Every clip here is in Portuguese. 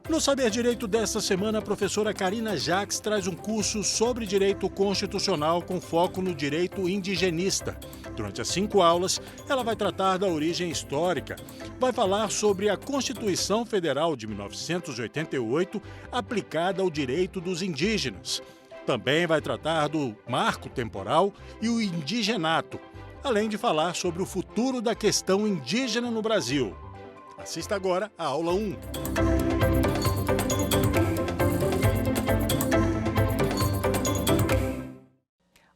No Saber Direito desta semana, a professora Karina Jacques traz um curso sobre direito constitucional com foco no direito indigenista. Durante as 5 aulas, ela vai tratar da origem histórica, vai falar sobre a Constituição Federal de 1988 aplicada ao direito dos indígenas. Também vai tratar do marco temporal e o indigenato, além de falar sobre o futuro da questão indígena no Brasil. Assista agora a aula 1.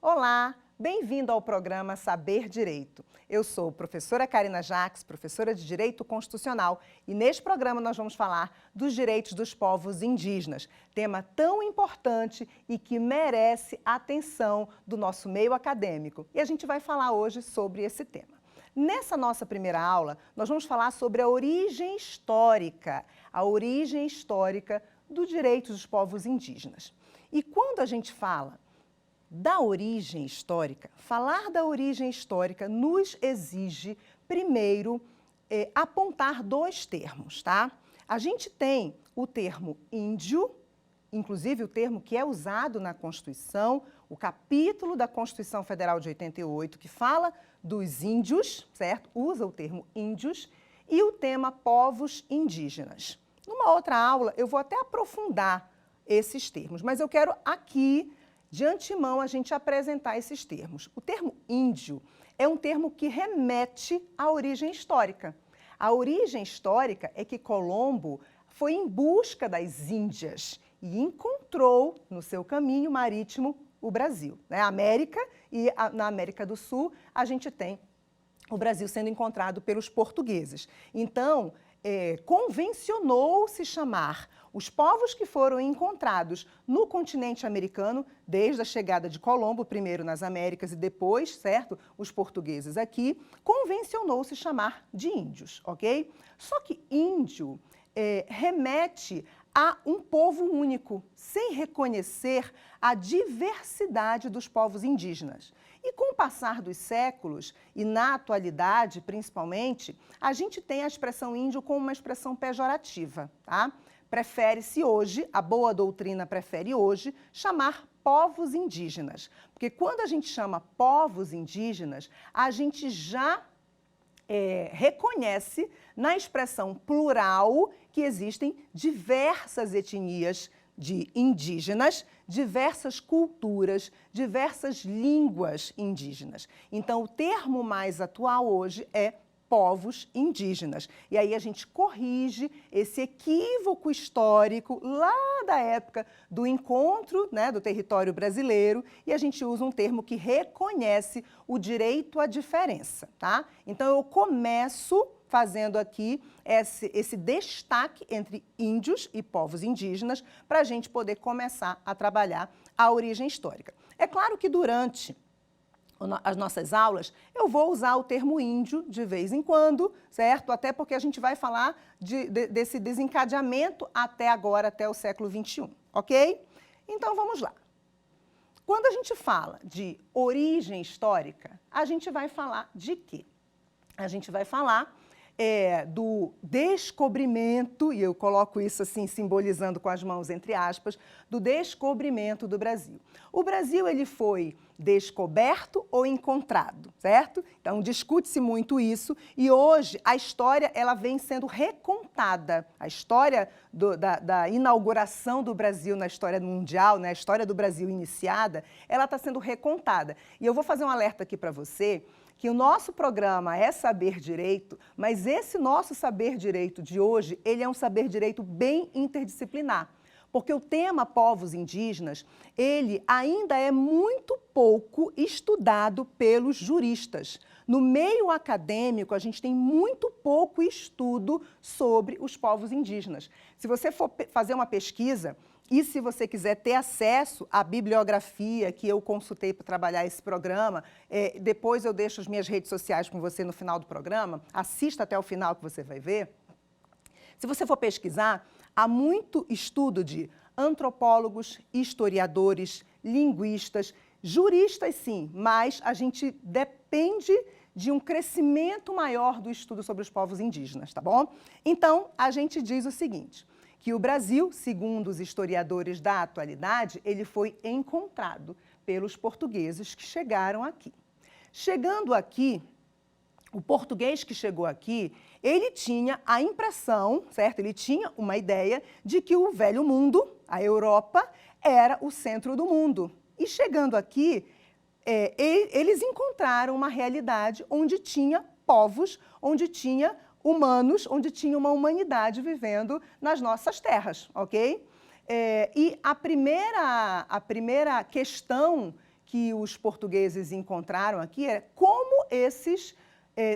Olá, bem-vindo ao programa Saber Direito. Eu sou a professora Karina Jacques, professora de Direito Constitucional, e neste programa nós vamos falar dos direitos dos povos indígenas, tema tão importante e que merece a atenção do nosso meio acadêmico. E a gente vai falar hoje sobre esse tema. Nessa nossa primeira aula, nós vamos falar sobre a origem histórica do direito dos povos indígenas. E quando a gente fala da origem histórica, falar da origem histórica nos exige, primeiro, apontar 2 termos, tá? A gente tem o termo índio, inclusive o termo que é usado na Constituição, o capítulo da Constituição Federal de 88, que fala dos índios, certo? Usa o termo índios, e o tema povos indígenas. Numa outra aula, eu vou até aprofundar esses termos, mas eu quero aqui, de antemão, a gente apresentar esses termos. O termo índio é um termo que remete à origem histórica. A origem histórica é que Colombo foi em busca das Índias e encontrou no seu caminho marítimo o Brasil, né? A América, e na América do Sul a gente tem o Brasil sendo encontrado pelos portugueses. Então, convencionou-se chamar os povos que foram encontrados no continente americano, desde a chegada de Colombo, primeiro nas Américas e depois, certo, os portugueses aqui, convencionou-se chamar de índios, ok? Só que índio remete a um povo único, sem reconhecer a diversidade dos povos indígenas. E com o passar dos séculos, e na atualidade principalmente, a gente tem a expressão índio como uma expressão pejorativa, tá? Prefere-se hoje, a boa doutrina prefere hoje, chamar povos indígenas. Porque quando a gente chama povos indígenas, a gente já reconhece na expressão plural que existem diversas etnias de indígenas, diversas culturas, diversas línguas indígenas. Então, o termo mais atual hoje é povos indígenas. E aí a gente corrige esse equívoco histórico lá da época do encontro, né, do território brasileiro, e a gente usa um termo que reconhece o direito à diferença, tá? Então, eu começo fazendo aqui esse destaque entre índios e povos indígenas para a gente poder começar a trabalhar a origem histórica. É claro que durante as nossas aulas, eu vou usar o termo índio de vez em quando, certo? Até porque a gente vai falar desse desencadeamento até agora, até o século XXI, ok? Então, vamos lá. Quando a gente fala de origem histórica, a gente vai falar de quê? A gente vai falar do descobrimento, e eu coloco isso assim, simbolizando com as mãos entre aspas, do descobrimento do Brasil. O Brasil, ele foi descoberto ou encontrado, certo? Então, discute-se muito isso, e hoje a história ela vem sendo recontada. A história da inauguração do Brasil na história mundial, né, a história do Brasil iniciada, ela está sendo recontada. E eu vou fazer um alerta aqui para você, que o nosso programa é Saber Direito, mas esse nosso Saber Direito de hoje, ele é um saber direito bem interdisciplinar. Porque o tema povos indígenas, ele ainda é muito pouco estudado pelos juristas. No meio acadêmico, a gente tem muito pouco estudo sobre os povos indígenas. Se você for fazer uma pesquisa, e se você quiser ter acesso à bibliografia que eu consultei para trabalhar esse programa, depois eu deixo as minhas redes sociais com você no final do programa, assista até o final que você vai ver. Se você for pesquisar, há muito estudo de antropólogos, historiadores, linguistas, juristas sim, mas a gente depende de um crescimento maior do estudo sobre os povos indígenas, tá bom? Então, a gente diz o seguinte, que o Brasil, segundo os historiadores da atualidade, ele foi encontrado pelos portugueses que chegaram aqui. Chegando aqui, o português que chegou aqui, ele tinha a impressão, certo? Ele tinha uma ideia de que o velho mundo, a Europa, era o centro do mundo. E chegando aqui, eles encontraram uma realidade onde tinha povos, onde tinha humanos, onde tinha uma humanidade vivendo nas nossas terras, ok? E a primeira questão que os portugueses encontraram aqui é como esses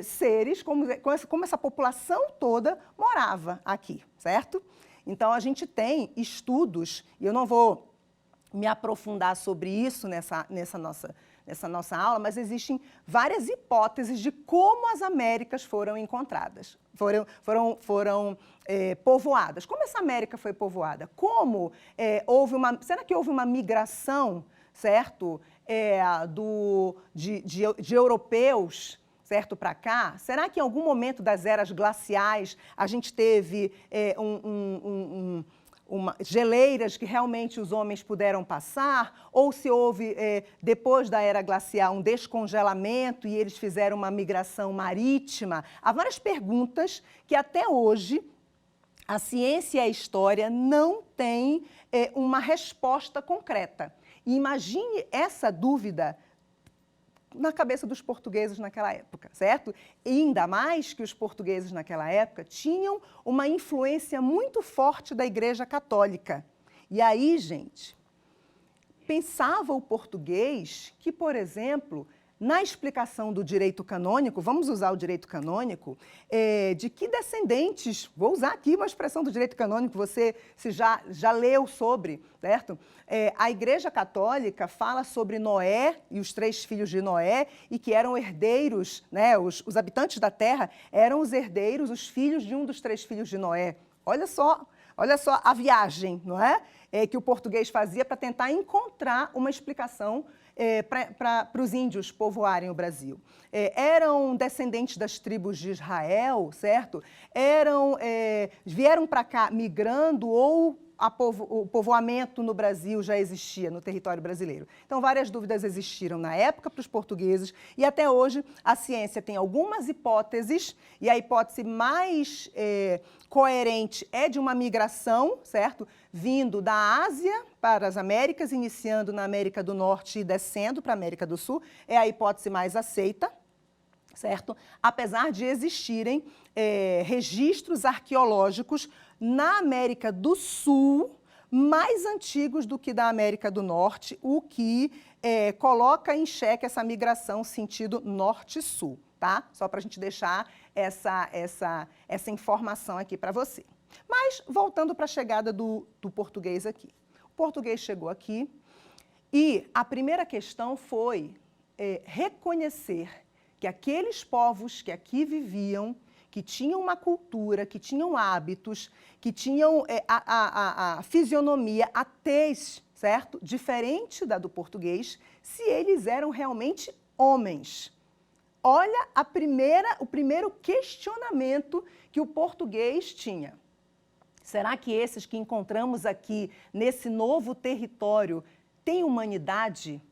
seres, como essa população toda morava aqui, certo? Então, a gente tem estudos, e eu não vou me aprofundar sobre isso nessa nossa aula, mas existem várias hipóteses de como as Américas foram encontradas, foram povoadas. Como essa América foi povoada? Como será que houve uma migração, certo, de europeus, certo, para cá? Será que em algum momento das eras glaciais a gente teve geleiras que realmente os homens puderam passar? Ou se houve, depois da era glacial, um descongelamento e eles fizeram uma migração marítima? Há várias perguntas que até hoje a ciência e a história não têm uma resposta concreta. E imagine essa dúvida na cabeça dos portugueses naquela época, certo? E ainda mais que os portugueses naquela época tinham uma influência muito forte da Igreja Católica. E aí, gente, pensava o português que, por exemplo, na explicação do direito canônico, vamos usar o direito canônico, de que descendentes, vou usar aqui uma expressão do direito canônico, você já leu sobre, certo? A Igreja Católica fala sobre Noé e os 3 filhos de Noé, e que eram herdeiros, né? Os habitantes da terra eram os herdeiros, os filhos de um dos 3 filhos de Noé. Olha só a viagem, não é? Que o português fazia para tentar encontrar uma explicação para os índios povoarem o Brasil. Eram descendentes das tribos de Israel, certo? Vieram para cá migrando ou o povoamento no Brasil já existia, no território brasileiro. Então, várias dúvidas existiram na época para os portugueses e até hoje a ciência tem algumas hipóteses, e a hipótese mais coerente é de uma migração, certo? Vindo da Ásia para as Américas, iniciando na América do Norte e descendo para a América do Sul, é a hipótese mais aceita, certo? Apesar de existirem registros arqueológicos na América do Sul mais antigos do que da América do Norte, o que coloca em xeque essa migração sentido norte-sul, tá? Só para a gente deixar essa informação aqui para você. Mas, voltando para a chegada do português aqui. O português chegou aqui e a primeira questão foi reconhecer que aqueles povos que aqui viviam, que tinham uma cultura, que tinham hábitos, que tinham a fisionomia, a tez, certo? Diferente da do português, se eles eram realmente homens. Olha o primeiro questionamento que o português tinha. Será que esses que encontramos aqui, nesse novo território, têm humanidade?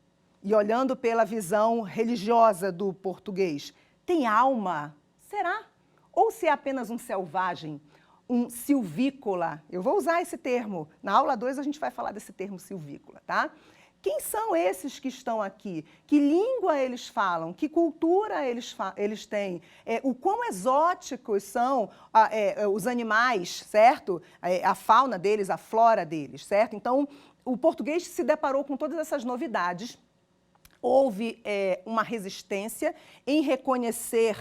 E olhando pela visão religiosa do português, tem alma? Será? Ou se é apenas um selvagem, um silvícola? Eu vou usar esse termo. Na aula 2 a gente vai falar desse termo silvícola, tá? Quem são esses que estão aqui? Que língua eles falam? Que cultura eles têm? O quão exóticos são os animais, certo? A fauna deles, a flora deles, certo? Então, o português se deparou com todas essas novidades. Houve uma resistência em reconhecer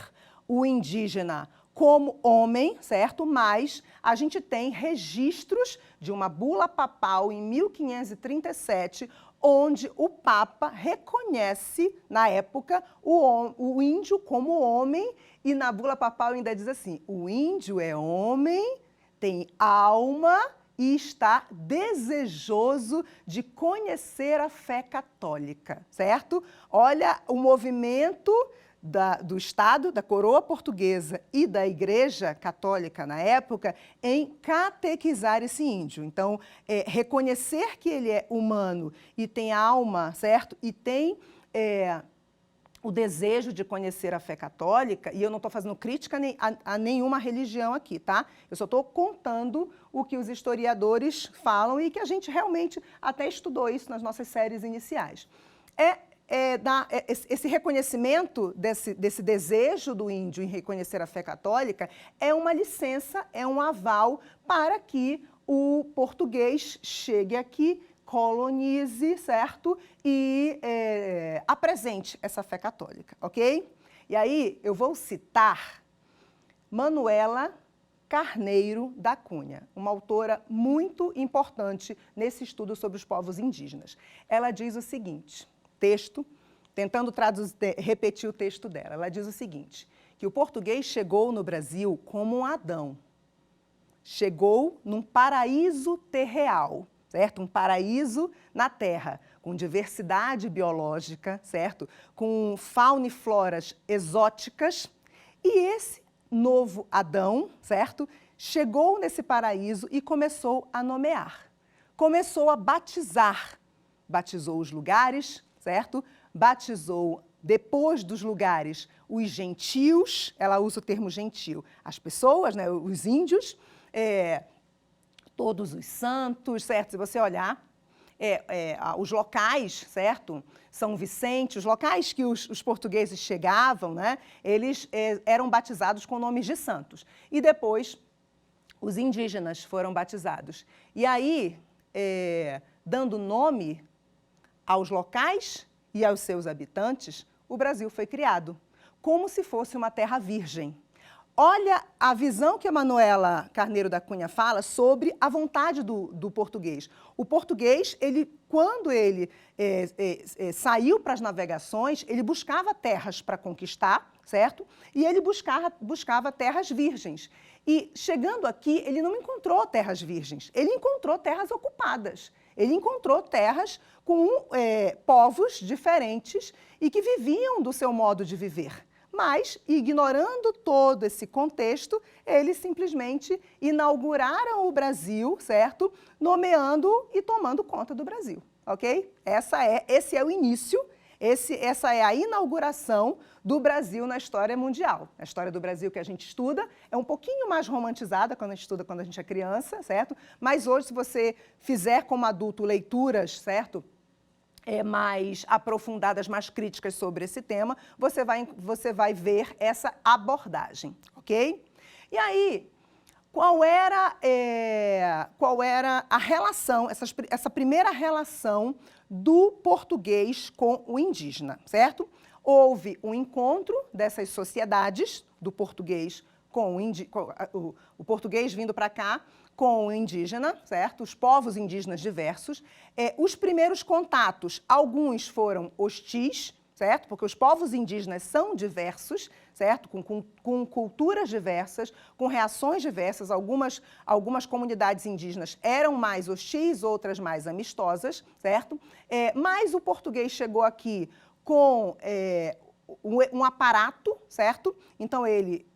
o indígena como homem, certo? Mas a gente tem registros de uma bula papal em 1537, onde o Papa reconhece, na época, o índio como homem, e na bula papal ainda diz assim: o índio é homem, tem alma e está desejoso de conhecer a fé católica, certo? Olha o movimento do Estado, da coroa portuguesa e da Igreja Católica na época em catequizar esse índio. Então, reconhecer que ele é humano e tem alma, certo? E tem o desejo de conhecer a fé católica, e eu não estou fazendo crítica a nenhuma religião aqui, tá? Eu só estou contando o que os historiadores falam e que a gente realmente até estudou isso nas nossas séries iniciais. Esse reconhecimento desse desejo do índio em reconhecer a fé católica é uma licença, é um aval para que o português chegue aqui, colonize, certo? E apresente essa fé católica, ok? E aí eu vou citar Manuela Carneiro da Cunha, uma autora muito importante nesse estudo sobre os povos indígenas. Ela diz o seguinte, tentando repetir o texto dela, ela diz o seguinte, que o português chegou no Brasil como um Adão, chegou num paraíso terreal, certo? Um paraíso na Terra, com diversidade biológica, certo? Com fauna e floras exóticas. E esse novo Adão, certo? Chegou nesse paraíso e começou a nomear. Começou a batizar. Batizou os lugares, certo? Batizou, depois dos lugares, os gentios, ela usa o termo gentil, as pessoas, né? Os índios, todos os santos, certo? Se você olhar, os locais, certo? São Vicente, os locais que os portugueses chegavam, né? Eles eram batizados com nomes de santos. E depois, os indígenas foram batizados. E aí, dando nome aos locais e aos seus habitantes, o Brasil foi criado, como se fosse uma terra virgem. Olha a visão que a Manuela Carneiro da Cunha fala sobre a vontade do português. O português, quando ele saiu para as navegações, ele buscava terras para conquistar, certo? E ele buscava terras virgens. E chegando aqui, ele não encontrou terras virgens, ele encontrou terras ocupadas. Ele encontrou terras com povos diferentes e que viviam do seu modo de viver. Mas, ignorando todo esse contexto, eles simplesmente inauguraram o Brasil, certo? Nomeando e tomando conta do Brasil, ok? Esse é o início, essa é a inauguração do Brasil na história mundial. A história do Brasil que a gente estuda é um pouquinho mais romantizada quando a gente estuda quando a gente é criança, certo? Mas hoje, se você fizer como adulto leituras, certo? Mais aprofundadas, mais críticas sobre esse tema, você vai ver essa abordagem, ok? E aí, qual era a relação, essa primeira relação do português com o indígena, certo? Houve um encontro dessas sociedades, do português com o português vindo para cá, com o indígena, certo? Os povos indígenas diversos. Os primeiros contatos, alguns foram hostis, certo? Porque os povos indígenas são diversos, certo? Com culturas diversas, com reações diversas. Algumas comunidades indígenas eram mais hostis, outras mais amistosas, certo? Mas o português chegou aqui com um aparato, certo? Então, ele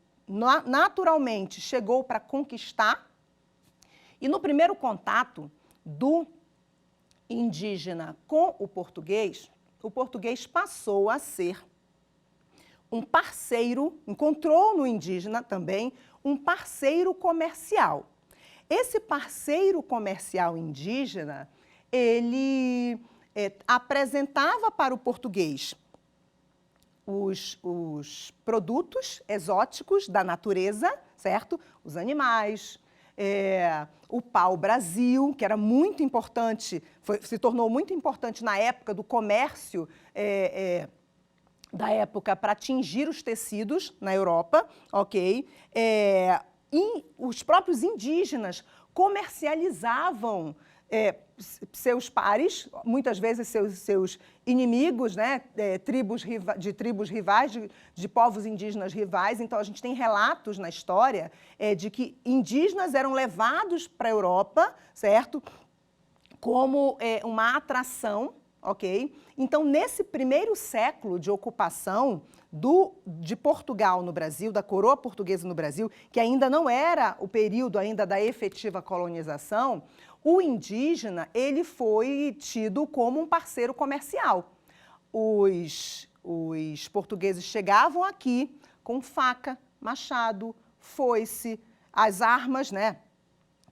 naturalmente chegou para conquistar. E no primeiro contato do indígena com o português passou a ser um parceiro, encontrou no indígena também um parceiro comercial. Esse parceiro comercial indígena, ele apresentava para o português os produtos exóticos da natureza, certo? Os animais, o pau-brasil, que era muito importante, se tornou muito importante na época do comércio da época para tingir os tecidos na Europa, ok? E os próprios indígenas comercializavam seus pares, muitas vezes seus inimigos, né? Tribos rivais, de povos indígenas rivais. Então, a gente tem relatos na história de que indígenas eram levados para a Europa, certo? Como uma atração, ok? Então, nesse primeiro século de ocupação de Portugal no Brasil, da coroa portuguesa no Brasil, que ainda não era o período ainda da efetiva colonização, o indígena ele foi tido como um parceiro comercial. Os portugueses chegavam aqui com faca, machado, foice, as armas, né,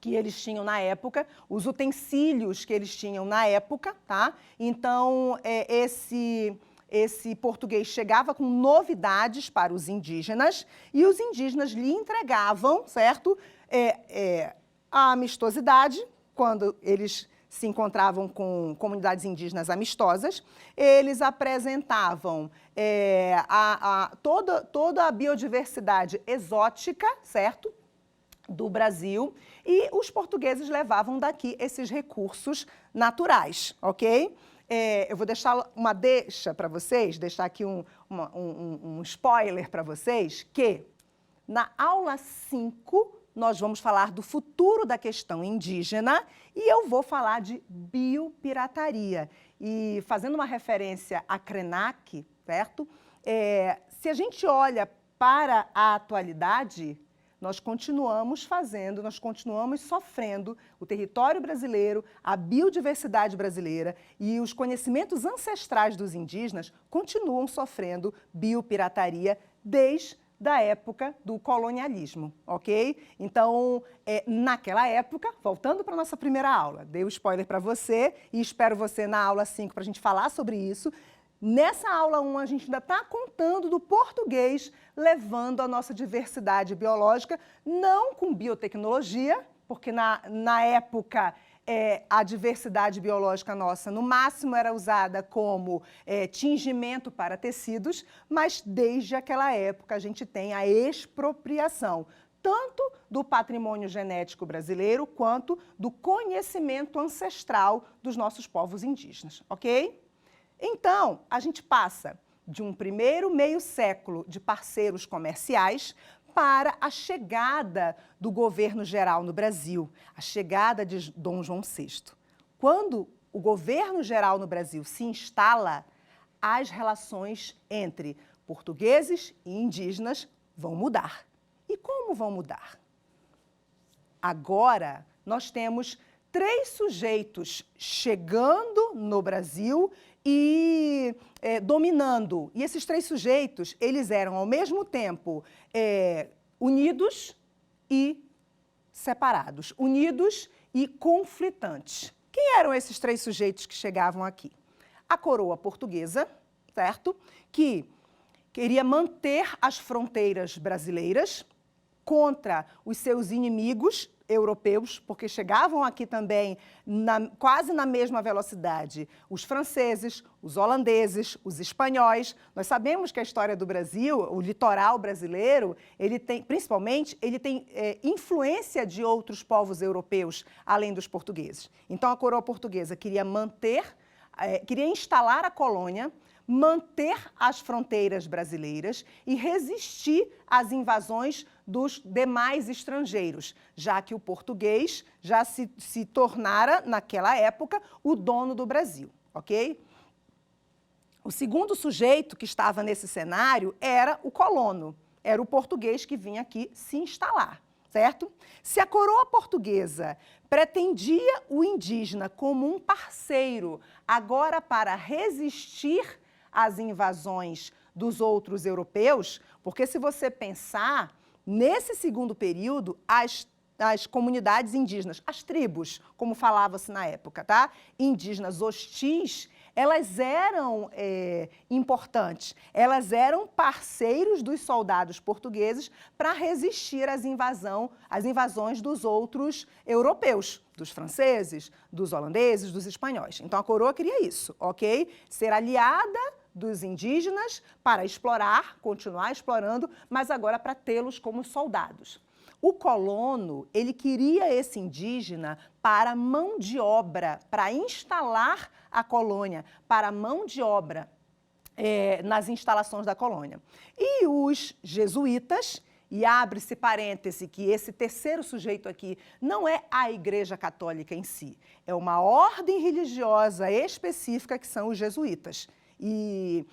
que eles tinham na época, os utensílios que eles tinham na época, tá? Então, esse português chegava com novidades para os indígenas e os indígenas lhe entregavam, certo? A amistosidade, quando eles se encontravam com comunidades indígenas amistosas, eles apresentavam toda a biodiversidade exótica, certo? Do Brasil, e os portugueses levavam daqui esses recursos naturais, ok? Eu vou deixar uma deixa para vocês, deixar aqui um spoiler para vocês, que na aula 5 nós vamos falar do futuro da questão indígena e eu vou falar de biopirataria. E fazendo uma referência a Krenak, certo? Se a gente olha para a atualidade, nós continuamos sofrendo o território brasileiro, a biodiversidade brasileira e os conhecimentos ancestrais dos indígenas continuam sofrendo biopirataria desde a época do colonialismo, ok? Então, naquela época, voltando para a nossa primeira aula, dei o spoiler para você e espero você na aula 5 para a gente falar sobre isso. Nessa aula 1, a gente ainda está contando do português levando a nossa diversidade biológica, não com biotecnologia, porque na época a diversidade biológica nossa, no máximo, era usada como tingimento para tecidos, mas desde aquela época a gente tem a expropriação, tanto do patrimônio genético brasileiro, quanto do conhecimento ancestral dos nossos povos indígenas, ok? Então, a gente passa de um primeiro meio século de parceiros comerciais para a chegada do governo geral no Brasil, a chegada de Dom João VI. Quando o governo geral no Brasil se instala, as relações entre portugueses e indígenas vão mudar. E como vão mudar? Agora, nós temos 3 sujeitos chegando no Brasil e dominando. E esses 3 sujeitos, eles eram, ao mesmo tempo, unidos e separados, unidos e conflitantes. Quem eram esses 3 sujeitos que chegavam aqui? A coroa portuguesa, certo? Que queria manter as fronteiras brasileiras contra os seus inimigos europeus, porque chegavam aqui também quase na mesma velocidade os franceses, os holandeses, os espanhóis. Nós sabemos que a história do Brasil, o litoral brasileiro, principalmente, ele tem influência de outros povos europeus, além dos portugueses. Então, a coroa portuguesa queria queria instalar a colônia, manter as fronteiras brasileiras e resistir às invasões dos demais estrangeiros, já que o português já se tornara, naquela época, o dono do Brasil, ok? O segundo sujeito que estava nesse cenário era o colono, era o português que vinha aqui se instalar, certo? Se a coroa portuguesa pretendia o indígena como um parceiro, agora para resistir às invasões dos outros europeus, porque se você pensar, nesse segundo período, as comunidades indígenas, as tribos, como falava-se na época, tá? Indígenas hostis, elas eram importantes, elas eram parceiros dos soldados portugueses para resistir às invasões dos outros europeus, dos franceses, dos holandeses, dos espanhóis. Então, a coroa queria isso, ok? Ser aliada dos indígenas para explorar, continuar explorando, mas agora para tê-los como soldados. O colono, ele queria esse indígena para mão de obra, para instalar a colônia, para mão de obra nas instalações da colônia. E os jesuítas, e abre-se parêntese que esse terceiro sujeito aqui não é a Igreja Católica em si, é uma ordem religiosa específica que são os jesuítas. E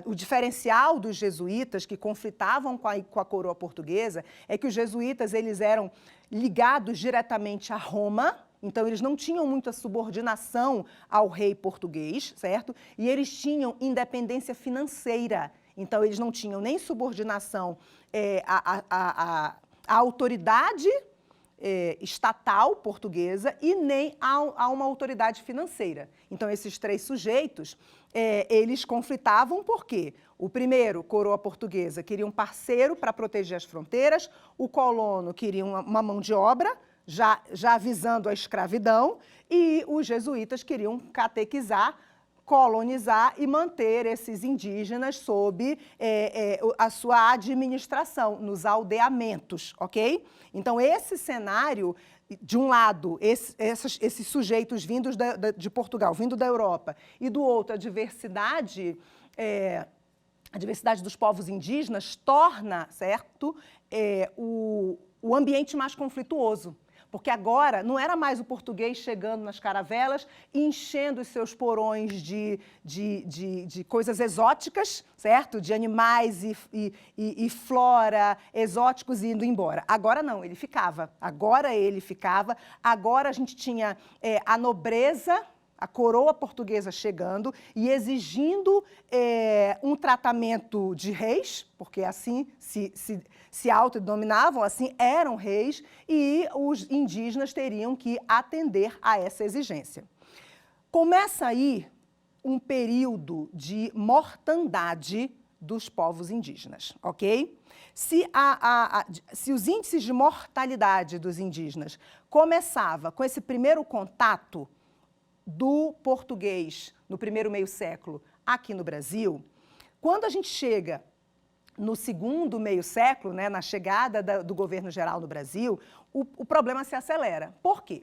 o diferencial dos jesuítas que conflitavam com a coroa portuguesa é que os jesuítas eles eram ligados diretamente a Roma, então eles não tinham muita subordinação ao rei português, certo? E eles tinham independência financeira. Então, eles não tinham nem subordinação à autoridade estatal portuguesa e nem a uma autoridade financeira. Então, esses três sujeitos, eles conflitavam por quê? O primeiro, coroa portuguesa, queria um parceiro para proteger as fronteiras, o colono queria uma mão de obra, já visando a escravidão, e os jesuítas queriam catequizar, colonizar e manter esses indígenas sob a sua administração, nos aldeamentos, ok? Então, esse cenário, de um lado, esses sujeitos vindos de Portugal, vindo da Europa, e do outro, a diversidade dos povos indígenas torna, certo, o ambiente mais conflituoso. Porque agora não era mais o português chegando nas caravelas e enchendo os seus porões de coisas exóticas, certo? De animais e flora exóticos e indo embora. Agora não, ele ficava. Agora a gente tinha a nobreza, a coroa portuguesa chegando e exigindo um tratamento de reis, porque assim se autodenominavam, assim eram reis, e os indígenas teriam que atender a essa exigência. Começa aí um período de mortandade dos povos indígenas, ok? Se os índices de mortalidade dos indígenas começava com esse primeiro contato do português no primeiro meio século aqui no Brasil, quando a gente chega no segundo meio século, né, na chegada do governo geral no Brasil, o problema se acelera. Por quê?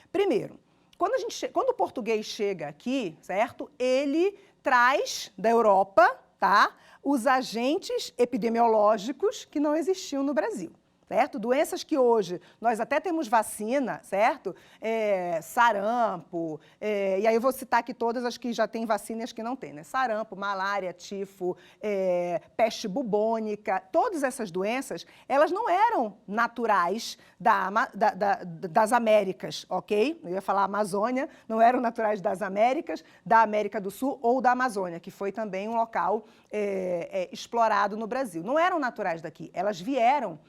Primeiro, quando o português chega aqui, certo, ele traz da Europa, tá, os agentes epidemiológicos que não existiam no Brasil. Certo? Doenças que hoje nós até temos vacina, certo? Sarampo, e aí eu vou citar aqui todas as que já têm vacina e as que não têm, né? Sarampo, malária, tifo, peste bubônica, todas essas doenças, elas não eram naturais das Américas, ok? Eu ia falar Amazônia, não eram naturais das Américas, da América do Sul ou da Amazônia, que foi também um local explorado no Brasil. Não eram naturais daqui, elas vieram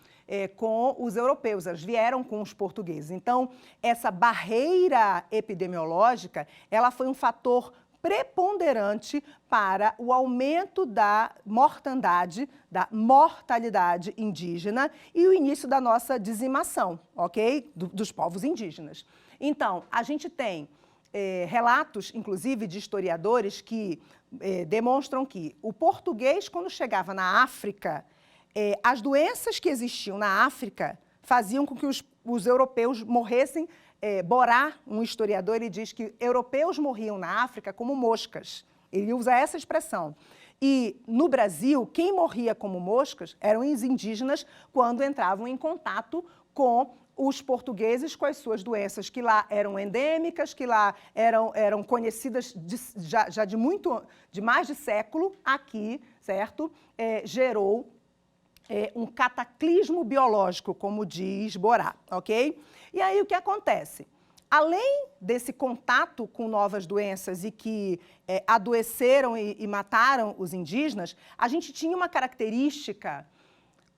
com os europeus, elas vieram com os portugueses. Então, essa barreira epidemiológica, ela foi um fator preponderante para o aumento da mortandade, da mortalidade indígena e o início da nossa dizimação, ok? Dos povos indígenas. Então, a gente tem relatos, inclusive, de historiadores que demonstram que o português, quando chegava na África, as doenças que existiam na África faziam com que os europeus morressem. Borá, um historiador, ele diz que europeus morriam na África como moscas. Ele usa essa expressão. E, no Brasil, quem morria como moscas eram os indígenas quando entravam em contato com os portugueses, com as suas doenças, que lá eram endêmicas, que lá eram conhecidas de mais de século, aqui, certo? Gerou um cataclismo biológico, como diz Borá, ok? E aí o que acontece? Além desse contato com novas doenças e que adoeceram e mataram os indígenas, a gente tinha uma característica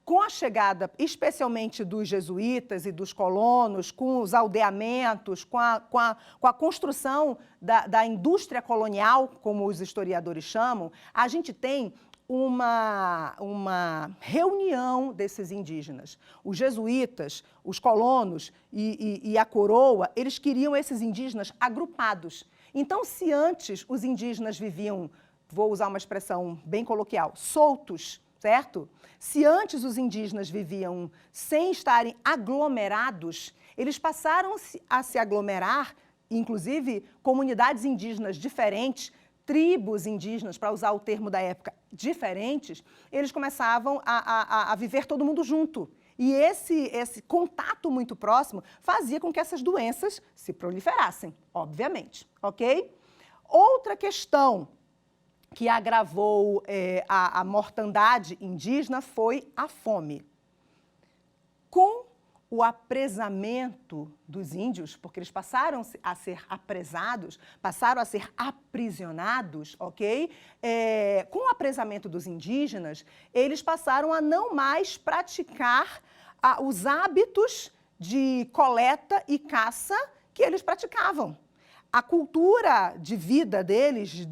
com a chegada, especialmente dos jesuítas e dos colonos, com os aldeamentos, com a construção da indústria colonial, como os historiadores chamam, a gente tem uma reunião desses indígenas. Os jesuítas, os colonos e a coroa, eles queriam esses indígenas agrupados. Então, se antes os indígenas viviam, vou usar uma expressão bem coloquial, soltos, certo? Se antes os indígenas viviam sem estarem aglomerados, eles passaram a se aglomerar, inclusive comunidades indígenas diferentes, tribos indígenas, para usar o termo da época, diferentes, eles começavam a viver todo mundo junto. E esse contato muito próximo fazia com que essas doenças se proliferassem, obviamente, ok? Outra questão que agravou a mortandade indígena foi a fome. Com o apresamento dos índios, porque eles passaram a ser apresados, passaram a ser aprisionados, ok? Com o apresamento dos indígenas, eles passaram a não mais praticar os hábitos de coleta e caça que eles praticavam. A cultura de vida deles,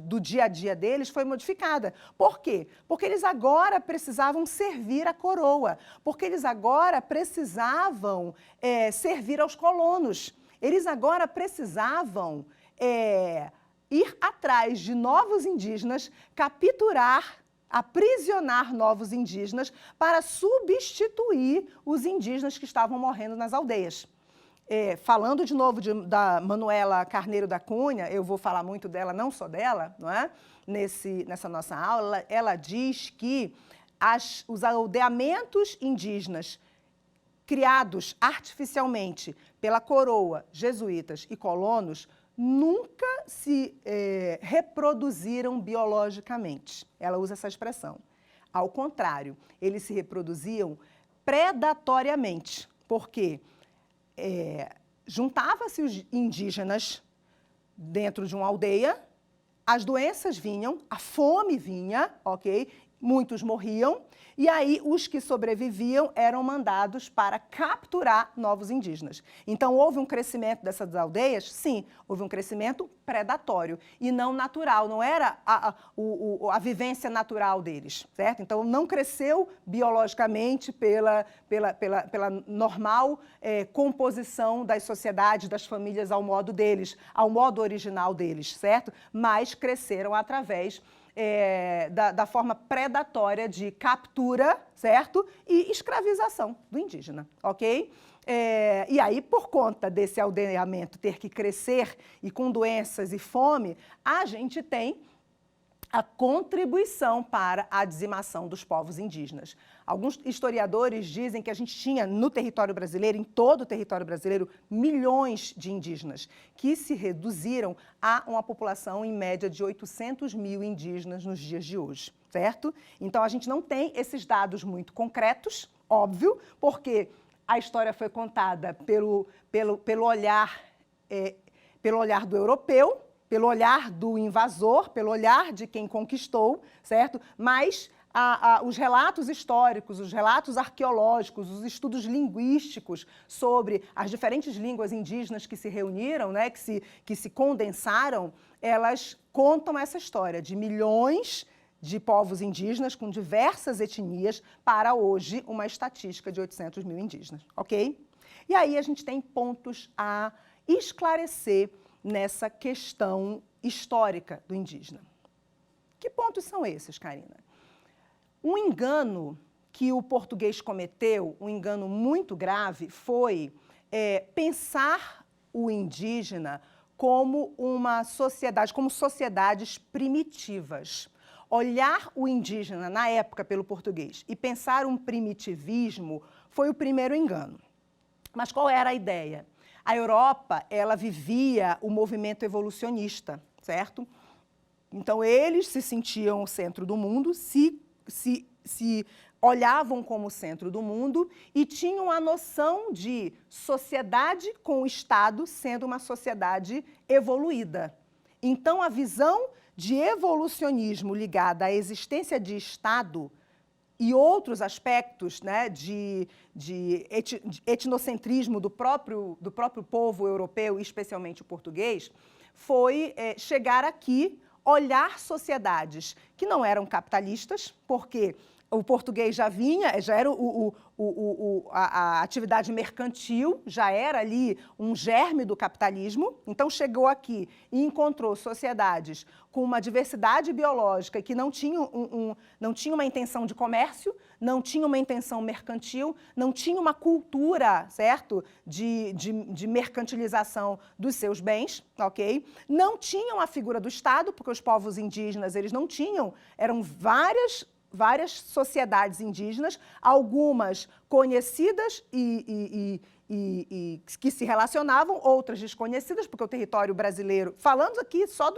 do dia a dia deles, foi modificada. Por quê? Porque eles agora precisavam servir a coroa, porque eles agora precisavam servir aos colonos. Eles agora precisavam ir atrás de novos indígenas, capturar, aprisionar novos indígenas para substituir os indígenas que estavam morrendo nas aldeias. Falando de novo da Manuela Carneiro da Cunha, eu vou falar muito dela, não só dela, não é? Nessa nossa aula, ela diz que os aldeamentos indígenas criados artificialmente pela coroa, jesuítas e colonos nunca se reproduziram biologicamente. Ela usa essa expressão. Ao contrário, eles se reproduziam predatoriamente. Por quê? Juntava-se os indígenas dentro de uma aldeia, as doenças vinham, a fome vinha, ok? Muitos morriam, e aí os que sobreviviam eram mandados para capturar novos indígenas. Então, houve um crescimento dessas aldeias? Sim, houve um crescimento predatório e não natural, não era a vivência natural deles, certo? Então, não cresceu biologicamente pela normal composição das sociedades, das famílias ao modo deles, ao modo original deles, certo? Mas cresceram através da forma predatória de captura, certo? E escravização do indígena, ok? E aí, por conta desse aldeamento ter que crescer e com doenças e fome, a gente tem a contribuição para a dizimação dos povos indígenas. Alguns historiadores dizem que a gente tinha no território brasileiro, em todo o território brasileiro, milhões de indígenas, que se reduziram a uma população em média de 800 mil indígenas nos dias de hoje, certo? Então, a gente não tem esses dados muito concretos, óbvio, porque a história foi contada pelo olhar do europeu, pelo olhar do invasor, pelo olhar de quem conquistou, certo? Mas os relatos históricos, os relatos arqueológicos, os estudos linguísticos sobre as diferentes línguas indígenas que se reuniram, né, que se condensaram, elas contam essa história de milhões de povos indígenas com diversas etnias para hoje uma estatística de 800 mil indígenas, ok? E aí a gente tem pontos a esclarecer nessa questão histórica do indígena. Que pontos são esses, Karina? Um engano que o português cometeu, um engano muito grave, foi pensar o indígena como uma sociedade, como sociedades primitivas. Olhar o indígena na época pelo português e pensar um primitivismo foi o primeiro engano. Mas qual era a ideia? A Europa, ela vivia o movimento evolucionista, certo? Então, eles se sentiam o centro do mundo, se olhavam como o centro do mundo e tinham a noção de sociedade com o Estado sendo uma sociedade evoluída. Então, a visão de evolucionismo ligada à existência de Estado e outros aspectos, né, de etnocentrismo do próprio povo europeu, especialmente o português, foi chegar aqui, olhar sociedades que não eram capitalistas, porque o português já vinha, já era a atividade mercantil, já era ali um germe do capitalismo. Então, chegou aqui e encontrou sociedades com uma diversidade biológica que não tinha uma intenção de comércio, não tinha uma intenção mercantil, não tinha uma cultura, certo, de mercantilização dos seus bens, ok? Não tinham a figura do Estado, porque os povos indígenas, eles não tinham, eram várias sociedades indígenas, algumas conhecidas e que se relacionavam, outras desconhecidas, porque o território brasileiro, falando aqui só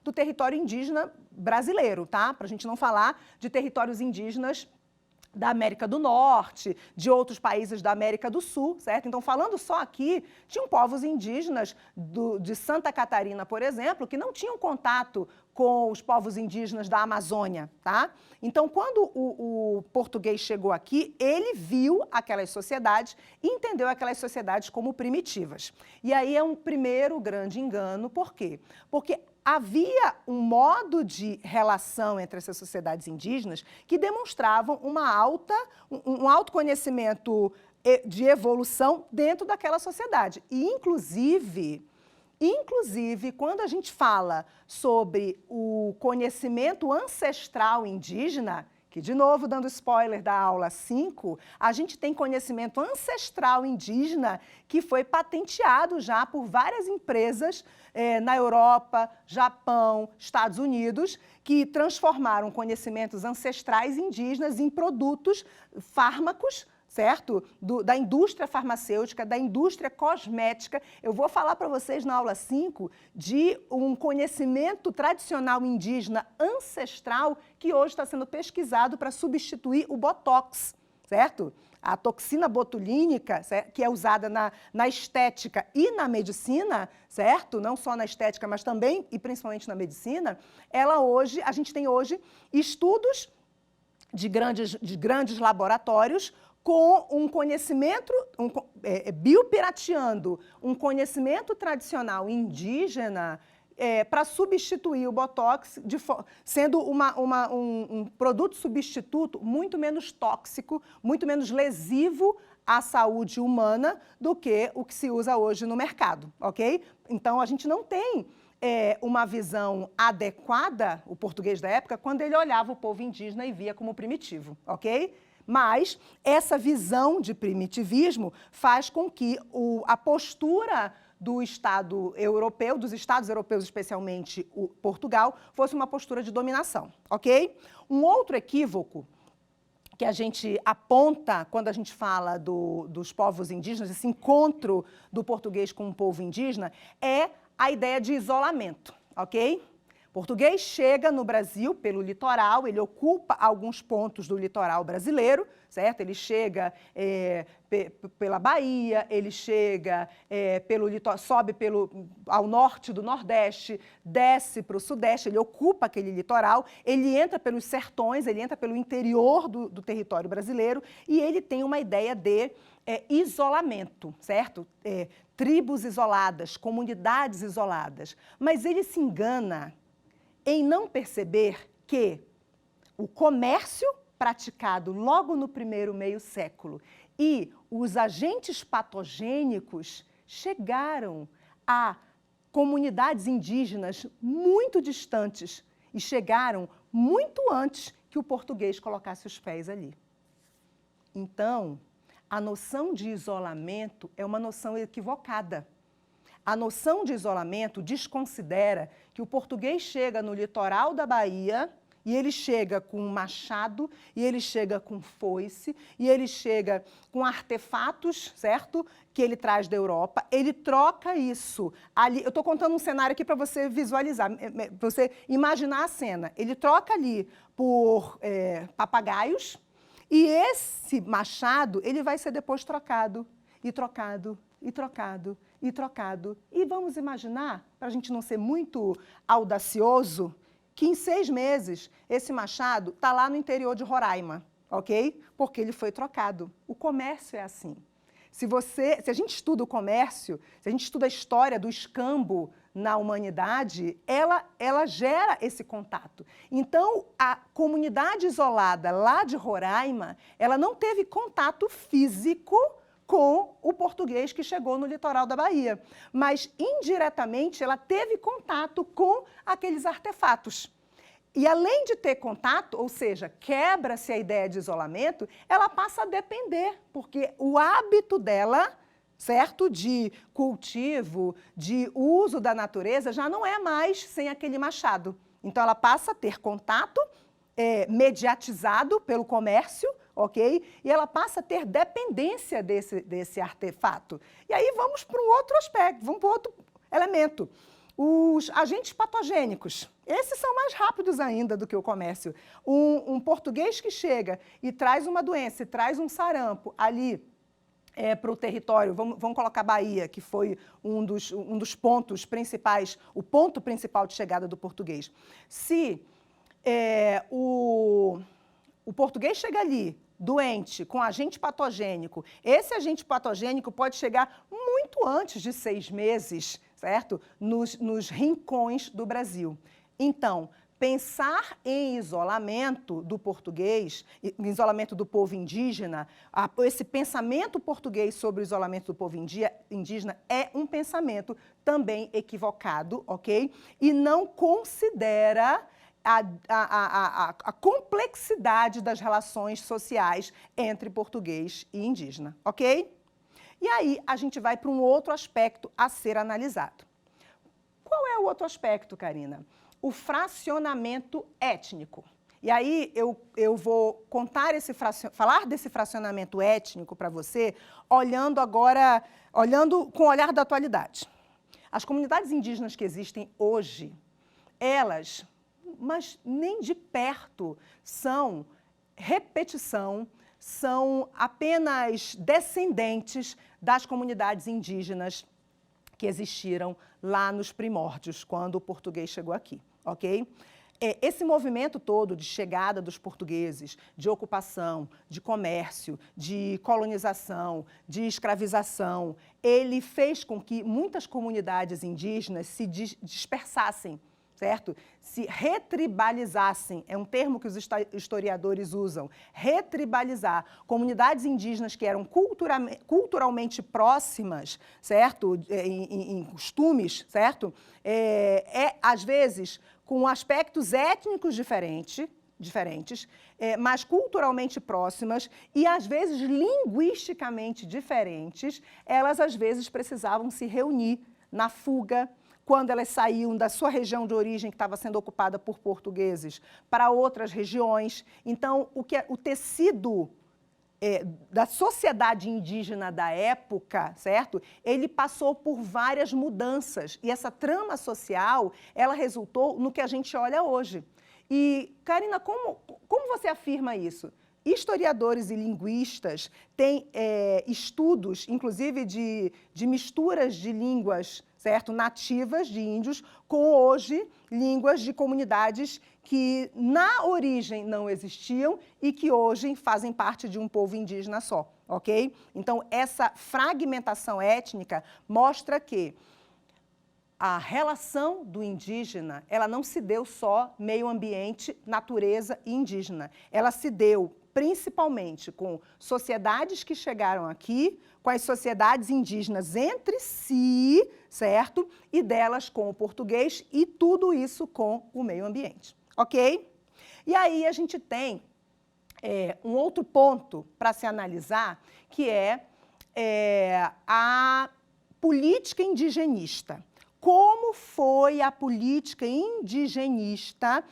do território indígena brasileiro, tá? Para a gente não falar de territórios indígenas da América do Norte, de outros países da América do Sul, certo? Então, falando só aqui, tinham povos indígenas de Santa Catarina, por exemplo, que não tinham contato com os povos indígenas da Amazônia, tá? Então, quando o português chegou aqui, ele viu aquelas sociedades e entendeu aquelas sociedades como primitivas. E aí é um primeiro grande engano, por quê? Porque havia um modo de relação entre essas sociedades indígenas que demonstravam um autoconhecimento de evolução dentro daquela sociedade. E, inclusive, quando a gente fala sobre o conhecimento ancestral indígena, que, de novo, dando spoiler da aula 5, a gente tem conhecimento ancestral indígena que foi patenteado já por várias empresas na Europa, Japão, Estados Unidos, que transformaram conhecimentos ancestrais indígenas em produtos fármacos, certo? Da indústria farmacêutica, da indústria cosmética. Eu vou falar para vocês na aula 5 de um conhecimento tradicional indígena ancestral que hoje está sendo pesquisado para substituir o Botox, certo? A toxina botulínica, certo? Que é usada na estética e na medicina, certo? Não só na estética, mas também e principalmente na medicina, a gente tem hoje estudos de grandes laboratórios com um conhecimento, biopirateando um conhecimento tradicional indígena para substituir o Botox, sendo um produto substituto muito menos tóxico, muito menos lesivo à saúde humana do que o que se usa hoje no mercado, ok? Então, a gente não tem uma visão adequada, o português da época, quando ele olhava o povo indígena e via como primitivo, ok? Mas essa visão de primitivismo faz com que a postura do Estado europeu, dos Estados europeus, especialmente o Portugal, fosse uma postura de dominação, ok? Um outro equívoco que a gente aponta quando a gente fala dos povos indígenas, esse encontro do português com o povo indígena, é a ideia de isolamento, ok? O português chega no Brasil pelo litoral, ele ocupa alguns pontos do litoral brasileiro, certo? Ele chega pela Bahia, ele chega sobe ao norte do Nordeste, desce para o Sudeste, ele ocupa aquele litoral, ele entra pelos sertões, ele entra pelo interior do território brasileiro e ele tem uma ideia de isolamento, certo? Tribos isoladas, comunidades isoladas. Mas ele se engana em não perceber que o comércio praticado logo no primeiro meio século e os agentes patogênicos chegaram a comunidades indígenas muito distantes e chegaram muito antes que o português colocasse os pés ali. Então, a noção de isolamento é uma noção equivocada. A noção de isolamento desconsidera que o português chega no litoral da Bahia e ele chega com um machado, e ele chega com foice, e ele chega com artefatos, certo? Que ele traz da Europa, ele troca isso ali. Eu estou contando um cenário aqui para você visualizar, para você imaginar a cena. Ele troca ali por papagaios, e esse machado ele vai ser depois trocado, e trocado, e trocado, e trocado. E vamos imaginar, para a gente não ser muito audacioso, que em 6 meses esse machado está lá no interior de Roraima, ok? Porque ele foi trocado. O comércio é assim. Se a gente estuda o comércio, se a gente estuda a história do escambo, na humanidade, ela gera esse contato. Então, a comunidade isolada lá de Roraima, ela não teve contato físico com o português que chegou no litoral da Bahia, mas indiretamente ela teve contato com aqueles artefatos. E além de ter contato, ou seja, quebra-se a ideia de isolamento, ela passa a depender, porque o hábito dela, certo, de cultivo, de uso da natureza, já não é mais sem aquele machado. Então ela passa a ter contato mediatizado pelo comércio, ok? E ela passa a ter dependência desse artefato. E aí vamos para um outro aspecto, vamos para outro elemento. Os agentes patogênicos, esses são mais rápidos ainda do que o comércio. Um português que chega e traz uma doença, e traz um sarampo ali para o território, vamos colocar Bahia, que foi um dos pontos principais, o ponto principal de chegada do português. Se o português chega ali, doente, com agente patogênico, esse agente patogênico pode chegar muito antes de 6 meses, certo? Nos rincões do Brasil. Então, pensar em isolamento do português, em isolamento do povo indígena, esse pensamento português sobre o isolamento do povo indígena é um pensamento também equivocado, ok? E não considera a complexidade das relações sociais entre português e indígena, ok? E aí a gente vai para um outro aspecto a ser analisado. Qual é o outro aspecto, Karina? O fracionamento étnico. E aí eu vou falar desse fracionamento étnico para você, olhando com o olhar da atualidade. As comunidades indígenas que existem hoje, elas, mas nem de perto, são repetição, são apenas descendentes das comunidades indígenas que existiram lá nos primórdios, quando o português chegou aqui, ok? Esse movimento todo de chegada dos portugueses, de ocupação, de comércio, de colonização, de escravização, ele fez com que muitas comunidades indígenas se dispersassem, certo? Se retribalizassem, é um termo que os historiadores usam, retribalizar. Comunidades indígenas que eram culturalmente próximas, certo? Em costumes, certo? Às vezes, com aspectos étnicos diferentes, mas culturalmente próximas e, às vezes, linguisticamente diferentes, elas, às vezes, precisavam se reunir na fuga, quando elas saíam da sua região de origem, que estava sendo ocupada por portugueses, para outras regiões. Então, o tecido da sociedade indígena da época, certo? Ele passou por várias mudanças. E essa trama social, ela resultou no que a gente olha hoje. E, Karina, como você afirma isso? Historiadores e linguistas têm estudos, inclusive de misturas de línguas, certo? Nativas de índios, com hoje línguas de comunidades que na origem não existiam e que hoje fazem parte de um povo indígena só, ok? Então, essa fragmentação étnica mostra que a relação do indígena, ela não se deu só meio ambiente, natureza e indígena. Ela se deu principalmente com sociedades que chegaram aqui, com as sociedades indígenas entre si, certo? E delas com o português e tudo isso com o meio ambiente, ok? E aí a gente tem um outro ponto para se analisar, que é a política indigenista. Como foi a política indigenista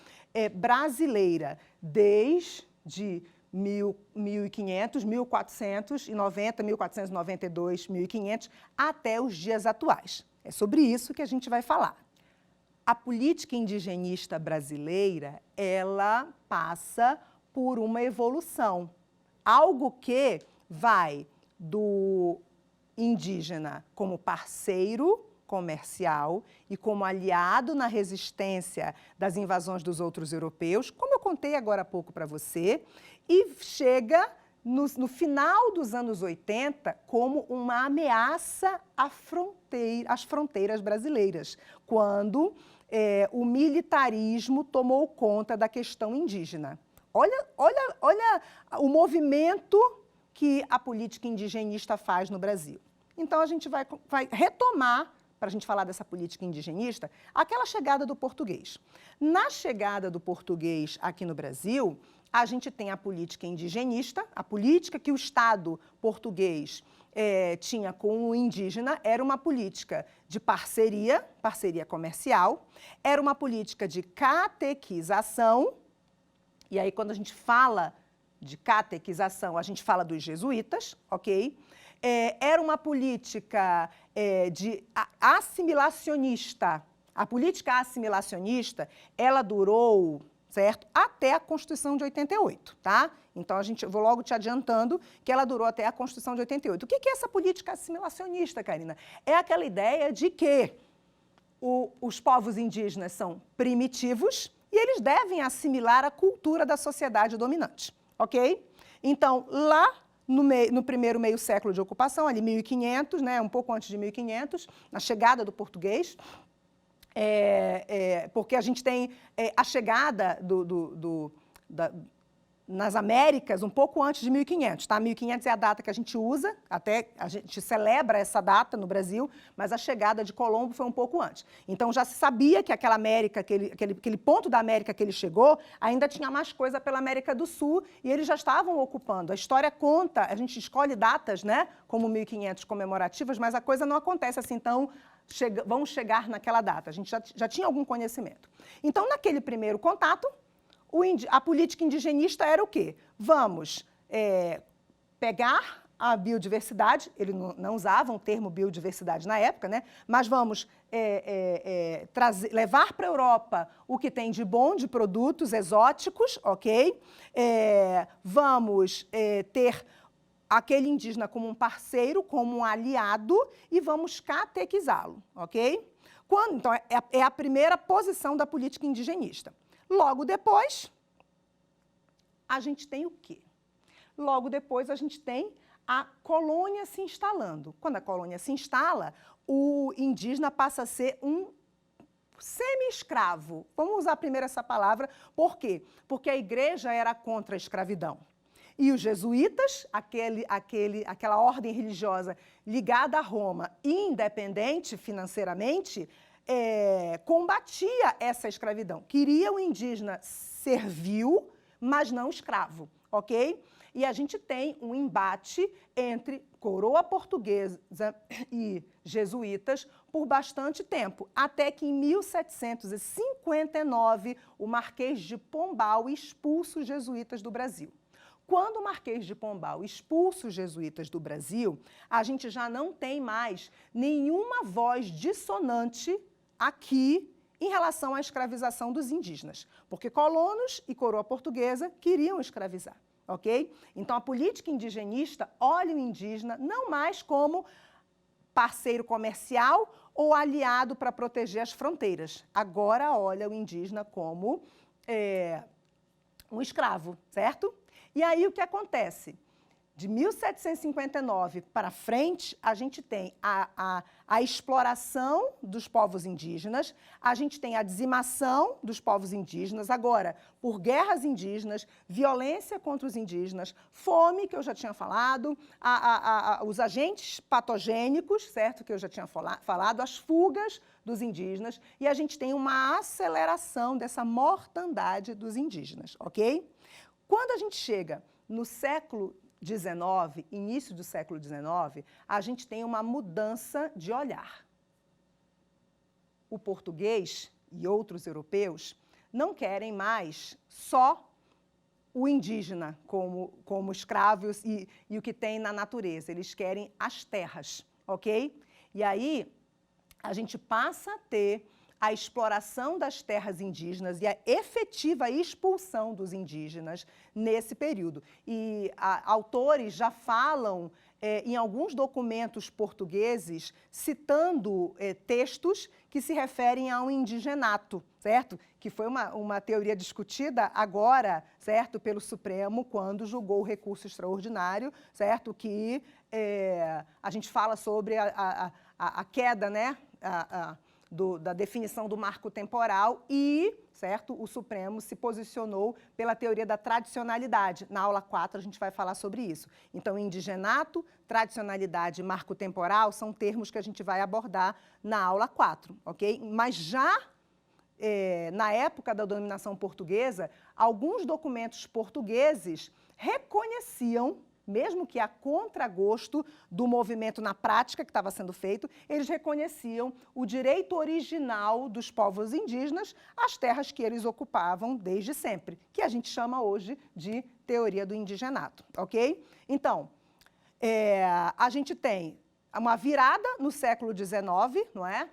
brasileira desde 1500, 1490, 1492, 1500, até os dias atuais. É sobre isso que a gente vai falar. A política indigenista brasileira, ela passa por uma evolução. Algo que vai do indígena como parceiro comercial e como aliado na resistência das invasões dos outros europeus, como eu contei agora há pouco para você, e chega no final dos anos 80 como uma ameaça às fronteiras brasileiras, quando o militarismo tomou conta da questão indígena. Olha o movimento que a política indigenista faz no Brasil. Então, a gente vai retomar, para a gente falar dessa política indigenista, aquela chegada do português. Na chegada do português aqui no Brasil, a gente tem a política indigenista, a política que o Estado português tinha com o indígena, era uma política de parceria comercial, era uma política de catequização, e aí quando a gente fala de catequização, a gente fala dos jesuítas, ok? Era uma política de assimilacionista. A política assimilacionista, ela durou, certo? Até a Constituição de 88, tá? Então, vou logo te adiantando que ela durou até a Constituição de 88. O que é essa política assimilacionista, Karina? É aquela ideia de que os povos indígenas são primitivos e eles devem assimilar a cultura da sociedade dominante, ok? Então, lá no primeiro meio século de ocupação, ali 1500, né, um pouco antes de 1500, na chegada do português, porque a gente tem a chegada nas Américas um pouco antes de 1500, tá? 1500 é a data que a gente usa, até a gente celebra essa data no Brasil, mas a chegada de Colombo foi um pouco antes. Então, já se sabia que aquela América, aquele ponto da América que ele chegou, ainda tinha mais coisa pela América do Sul e eles já estavam ocupando. A história conta, a gente escolhe datas, né, como 1500 comemorativas, mas a coisa não acontece assim, então vamos chegar naquela data. A gente já tinha algum conhecimento. Então, naquele primeiro contato, a política indigenista era o quê? Vamos pegar a biodiversidade, ele não usava o termo biodiversidade na época, né? Mas vamos levar para a Europa o que tem de bom de produtos exóticos, ok? Vamos ter aquele indígena como um parceiro, como um aliado e vamos catequizá-lo, ok? Então, é a primeira posição da política indigenista. Logo depois, a gente tem o quê? Logo depois, a gente tem a colônia se instalando. Quando a colônia se instala, o indígena passa a ser um semi-escravo. Vamos usar primeiro essa palavra. Por quê? Porque a igreja era contra a escravidão. E os jesuítas, aquela ordem religiosa ligada a Roma, independente financeiramente, combatia essa escravidão. Queria o indígena servil, mas não escravo, ok? E a gente tem um embate entre coroa portuguesa e jesuítas por bastante tempo, até que em 1759 o Marquês de Pombal expulsa os jesuítas do Brasil. Quando o Marquês de Pombal expulsa os jesuítas do Brasil, a gente já não tem mais nenhuma voz dissonante aqui em relação à escravização dos indígenas, porque colonos e coroa portuguesa queriam escravizar, ok? Então, a política indigenista olha o indígena não mais como parceiro comercial ou aliado para proteger as fronteiras. Agora olha o indígena como um escravo, certo? E aí o que acontece? De 1759 para frente, a gente tem a exploração dos povos indígenas, a gente tem a dizimação dos povos indígenas, agora, por guerras indígenas, violência contra os indígenas, fome, que eu já tinha falado, os agentes patogênicos, certo, que eu já tinha falado, as fugas dos indígenas, e a gente tem uma aceleração dessa mortandade dos indígenas, ok? Quando a gente chega no século XIX, início do século XIX, a gente tem uma mudança de olhar. O português e outros europeus não querem mais só o indígena como escravos e o que tem na natureza. Eles querem as terras, ok? E aí a gente passa a ter a exploração das terras indígenas e a efetiva expulsão dos indígenas nesse período. E autores já falam em alguns documentos portugueses citando textos que se referem ao indigenato, certo? Que foi uma teoria discutida agora, certo, pelo Supremo, quando julgou o recurso extraordinário, certo? Que a gente fala sobre a queda, né? Da definição do marco temporal e, certo, o Supremo se posicionou pela teoria da tradicionalidade. Na aula 4 a gente vai falar sobre isso. Então, indigenato, tradicionalidade e marco temporal são termos que a gente vai abordar na aula 4, ok? Mas já na época da dominação portuguesa, alguns documentos portugueses reconheciam, mesmo que a contragosto do movimento na prática que estava sendo feito, eles reconheciam o direito original dos povos indígenas às terras que eles ocupavam desde sempre, que a gente chama hoje de teoria do indigenato, ok? Então, a gente tem uma virada no século XIX, não é?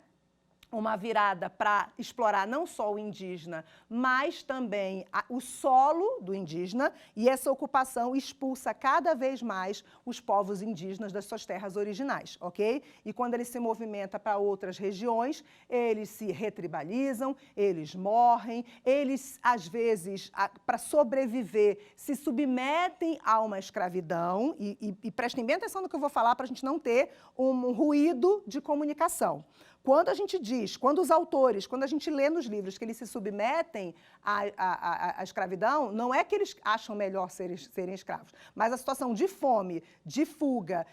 Uma virada para explorar não só o indígena, mas também o solo do indígena, e essa ocupação expulsa cada vez mais os povos indígenas das suas terras originais, ok? E quando ele se movimenta para outras regiões, eles se retribalizam, eles morrem, eles, às vezes, para sobreviver, se submetem a uma escravidão, e prestem bem atenção no que eu vou falar para a gente não ter um ruído de comunicação. Quando a gente diz, quando os autores, quando a gente lê nos livros que eles se submetem à escravidão, não é que eles acham melhor serem escravos, mas a situação de fome, de fuga,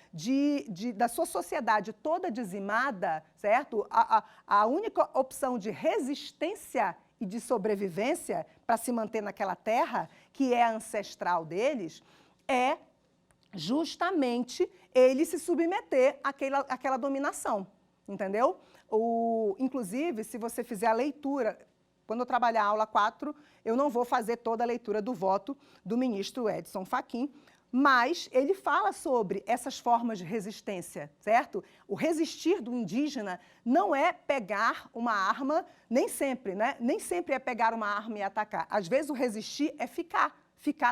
da sua sociedade toda dizimada, certo? A única opção de resistência e de sobrevivência para se manter naquela terra, que é ancestral deles, é justamente ele se submeter àquela dominação, entendeu? Inclusive, se você fizer a leitura, quando eu trabalhar a aula 4, eu não vou fazer toda a leitura do voto do ministro Edson Fachin, mas ele fala sobre essas formas de resistência, certo? O resistir do indígena não é pegar uma arma, nem sempre, né? Nem sempre é pegar uma arma e atacar. Às vezes, o resistir é ficar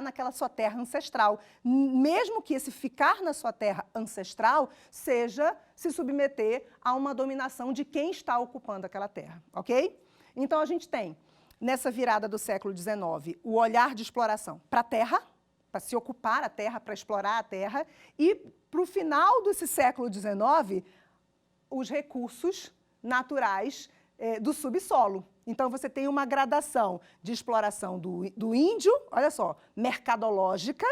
naquela sua terra ancestral, mesmo que esse ficar na sua terra ancestral seja se submeter a uma dominação de quem está ocupando aquela terra, ok? Então, a gente tem, nessa virada do século XIX, o olhar de exploração para a terra, para se ocupar a terra, para explorar a terra, e, para o final desse século XIX, os recursos naturais do subsolo. Então, você tem uma gradação de exploração do índio, olha só, mercadológica,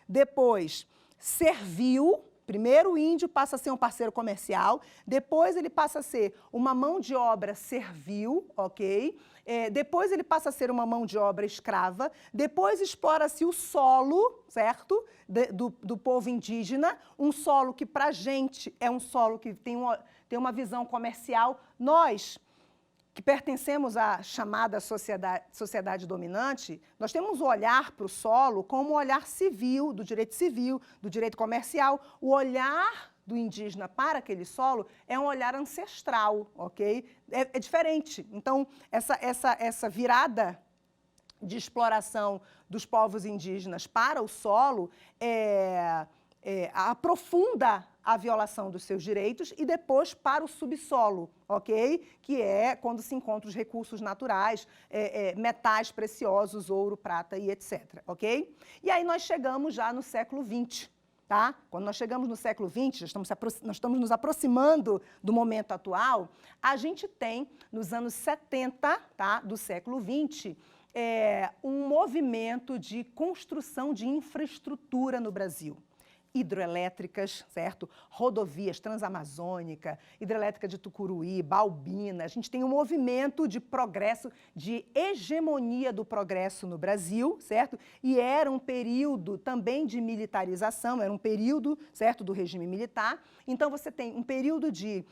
depois servil, primeiro o índio passa a ser um parceiro comercial, depois ele passa a ser uma mão de obra servil, ok? Depois ele passa a ser uma mão de obra escrava, depois explora-se o solo, certo? Do povo indígena, um solo que para a gente é um solo que tem uma visão comercial. Nós, que pertencemos à chamada sociedade dominante, nós temos o olhar para o solo como um olhar civil, do direito comercial. O olhar do indígena para aquele solo é um olhar ancestral, ok? É diferente. Então, essa virada de exploração dos povos indígenas para o solo aprofunda a violação dos seus direitos e depois para o subsolo, ok? Que é quando se encontram os recursos naturais, metais preciosos, ouro, prata e etc, ok? E aí nós chegamos já no século XX, tá? Quando nós chegamos no século XX, nós estamos nos aproximando do momento atual, a gente tem, nos anos 70, tá, do século XX, um movimento de construção de infraestrutura no Brasil. Hidroelétricas, certo? Rodovias transamazônica, hidrelétrica de Tucuruí, Baubina. A gente tem um movimento de progresso, de hegemonia do progresso no Brasil, certo? E era um período também de militarização, era um período, certo, do regime militar. Então, você tem um período de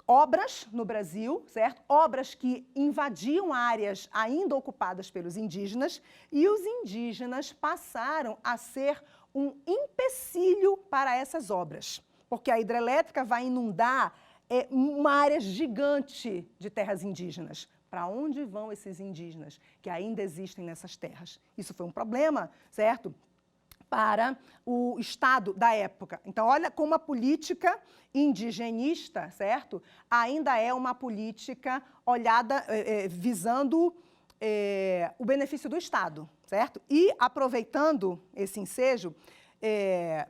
obras no Brasil, certo? Obras que invadiam áreas ainda ocupadas pelos indígenas, e os indígenas passaram a ser um empecilho para essas obras, porque a hidrelétrica vai inundar uma área gigante de terras indígenas. Para onde vão esses indígenas que ainda existem nessas terras? Isso foi um problema, certo? para o Estado da época. Então, olha como a política indigenista, certo? Ainda é uma política olhada, visando o benefício do Estado, certo? E, aproveitando esse ensejo,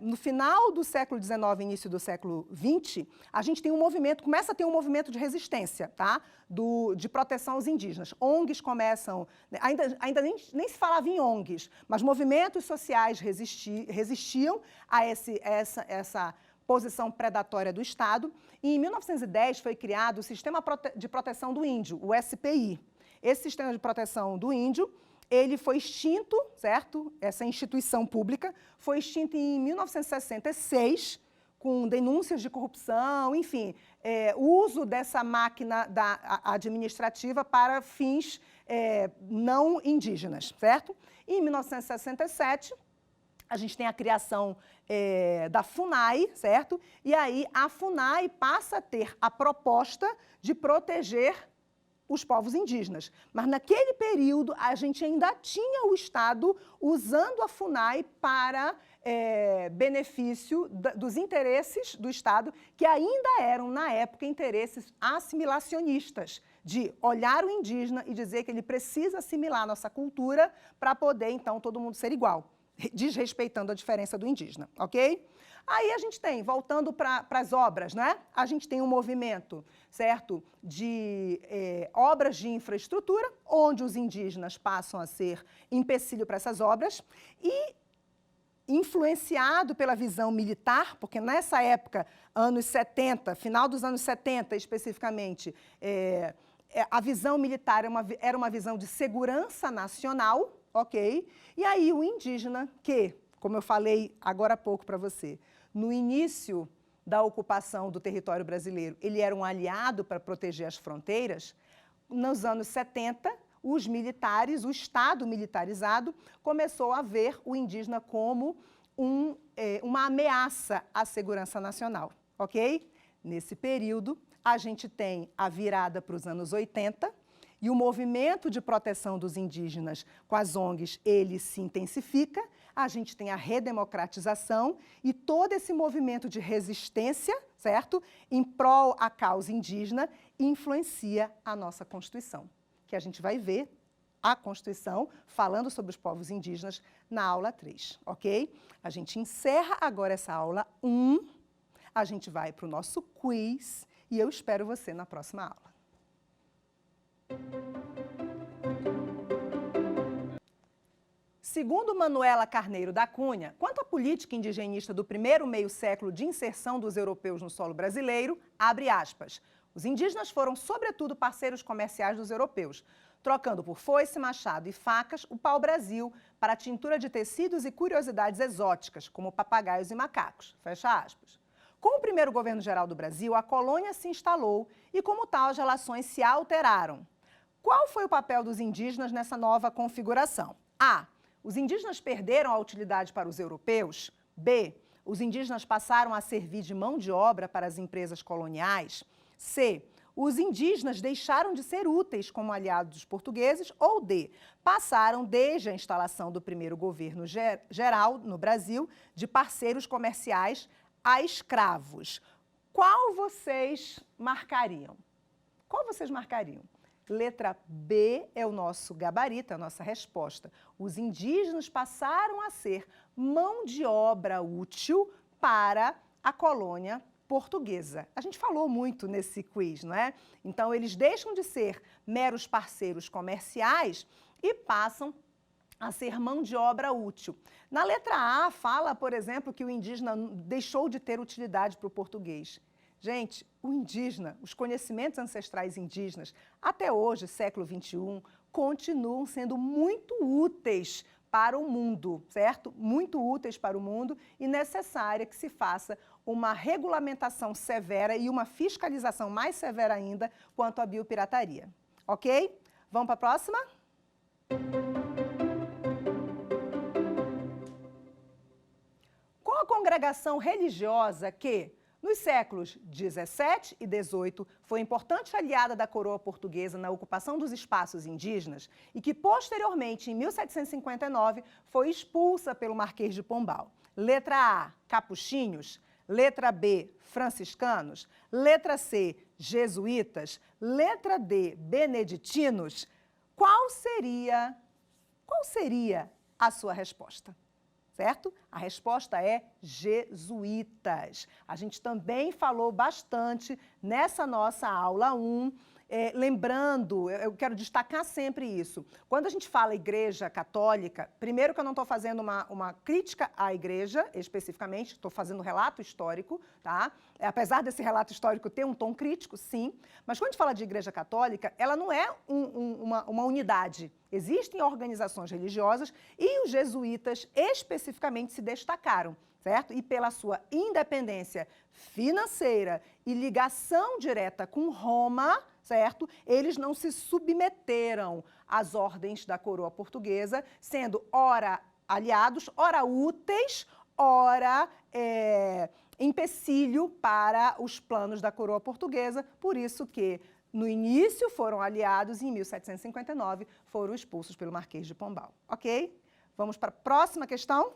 no final do século XIX, início do século XX, a gente tem um movimento, começa a ter um movimento de resistência, tá? De proteção aos indígenas. ONGs começam, ainda nem se falava em ONGs, mas movimentos sociais resistiam a essa posição predatória do Estado. E em 1910 foi criado o Sistema de Proteção do Índio, o SPI. Esse Sistema de Proteção do Índio, ele foi extinto, certo? Essa instituição pública foi extinta em 1966, com denúncias de corrupção, enfim, uso dessa máquina administrativa para fins não indígenas, certo? E em 1967, a gente tem a criação da FUNAI, certo? E aí a FUNAI passa a ter a proposta de proteger os povos indígenas. Mas naquele período a gente ainda tinha o Estado usando a FUNAI para benefício dos interesses do Estado, que ainda eram, na época, interesses assimilacionistas, de olhar o indígena e dizer que ele precisa assimilar a nossa cultura para poder, então, todo mundo ser igual, desrespeitando a diferença do indígena, ok? Aí a gente tem, voltando para as obras, né? A gente tem um movimento, certo, de obras de infraestrutura, onde os indígenas passam a ser empecilho para essas obras, e influenciado pela visão militar, porque nessa época, anos 70, final dos anos 70 especificamente, a visão militar era uma visão de segurança nacional, ok? E aí o indígena, que, como eu falei agora há pouco para você, no início da ocupação do território brasileiro, ele era um aliado para proteger as fronteiras. Nos anos 70, os militares, o Estado militarizado, começou a ver o indígena como uma ameaça à segurança nacional, ok? Nesse período, a gente tem a virada para os anos 80, e o movimento de proteção dos indígenas com as ONGs, ele se intensifica, a gente tem a redemocratização e todo esse movimento de resistência, certo? Em prol à causa indígena, influencia a nossa Constituição, que a gente vai ver a Constituição falando sobre os povos indígenas na aula 3, ok? A gente encerra agora essa aula 1, a gente vai para o nosso quiz e eu espero você na próxima aula. Segundo Manuela Carneiro da Cunha, quanto à política indigenista do primeiro meio século de inserção dos europeus no solo brasileiro, abre aspas, os indígenas foram, sobretudo, parceiros comerciais dos europeus, trocando por foice, machado e facas o pau-brasil para a tintura de tecidos e curiosidades exóticas, como papagaios e macacos. Fecha aspas. Com o primeiro governo geral do Brasil, a colônia se instalou e, como tal, as relações se alteraram. Qual foi o papel dos indígenas nessa nova configuração? A. Os indígenas perderam a utilidade para os europeus? B. Os indígenas passaram a servir de mão de obra para as empresas coloniais? C. Os indígenas deixaram de ser úteis como aliados dos portugueses? Ou D. Passaram, desde a instalação do primeiro governo geral no Brasil, de parceiros comerciais a escravos? Qual vocês marcariam? Qual vocês marcariam? Letra B é o nosso gabarito, a nossa resposta. Os indígenas passaram a ser mão de obra útil para a colônia portuguesa. A gente falou muito nesse quiz, não é? Então, eles deixam de ser meros parceiros comerciais e passam a ser mão de obra útil. Na letra A, fala, por exemplo, que o indígena deixou de ter utilidade para o português. Gente, o indígena, os conhecimentos ancestrais indígenas, até hoje, século XXI, continuam sendo muito úteis para o mundo, certo? Muito úteis para o mundo e necessária que se faça uma regulamentação severa e uma fiscalização mais severa ainda quanto à biopirataria. Ok? Vamos para a próxima? Qual a congregação religiosa que, Nos séculos 17 e 18, foi importante aliada da coroa portuguesa na ocupação dos espaços indígenas e que, posteriormente, em 1759, foi expulsa pelo Marquês de Pombal. Letra A, capuchinhos. Letra B, franciscanos. Letra C, jesuítas. Letra D, beneditinos. Qual seria a sua resposta? Certo? A resposta é jesuítas. A gente também falou bastante nessa nossa aula 1. Lembrando, eu quero destacar sempre isso. Quando a gente fala Igreja Católica, primeiro que eu não estou fazendo uma crítica à Igreja, especificamente, estou fazendo relato histórico, tá? Apesar desse relato histórico ter um tom crítico, sim, mas quando a gente fala de Igreja Católica, ela não é uma unidade. Existem organizações religiosas e os jesuítas especificamente se destacaram, certo? E pela sua independência financeira e ligação direta com Roma, certo? Eles não se submeteram às ordens da coroa portuguesa, sendo ora aliados, ora úteis, ora empecilho para os planos da coroa portuguesa, por isso que no início foram aliados e em 1759 foram expulsos pelo Marquês de Pombal, ok? Vamos para a próxima questão?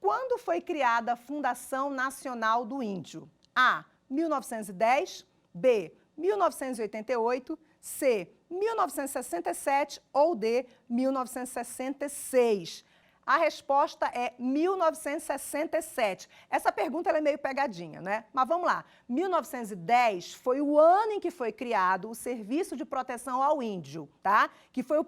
Quando foi criada a Fundação Nacional do Índio? A, 1910, B, 1988, C, 1967 ou D, 1966. A resposta é 1967. Essa pergunta ela é meio pegadinha, né? Mas vamos lá. 1910 foi o ano em que foi criado o Serviço de Proteção ao Índio, tá? Que foi a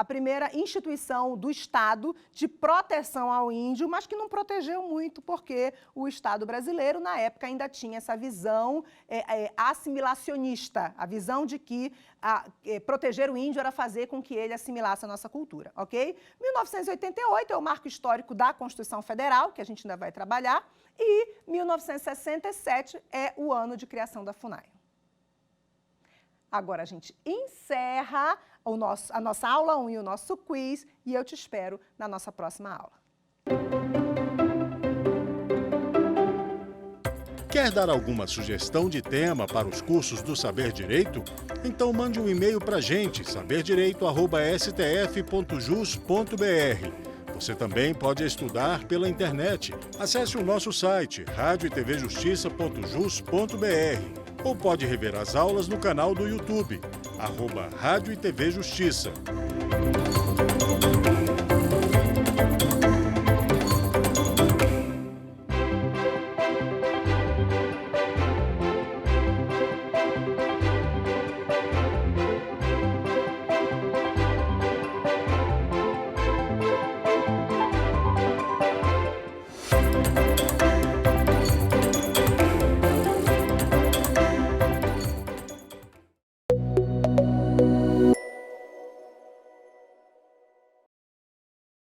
primeira instituição do Estado de proteção ao índio, mas que não protegeu muito, porque o Estado brasileiro, na época, ainda tinha essa visão assimilacionista, a visão de que proteger o índio era fazer com que ele assimilasse a nossa cultura, ok? 1988 é o marco histórico da Constituição Federal, que a gente ainda vai trabalhar, e 1967 é o ano de criação da FUNAI. Agora a gente encerra a nossa aula 1 e o nosso quiz, e eu te espero na nossa próxima aula. Quer dar alguma sugestão de tema para os cursos do Saber Direito? Então mande um e-mail para a gente, saberdireito@stf.jus.br. Você também pode estudar pela internet. Acesse o nosso site radioetvjustiça.jus.br ou pode rever as aulas no canal do YouTube, @Rádio e TV Justiça.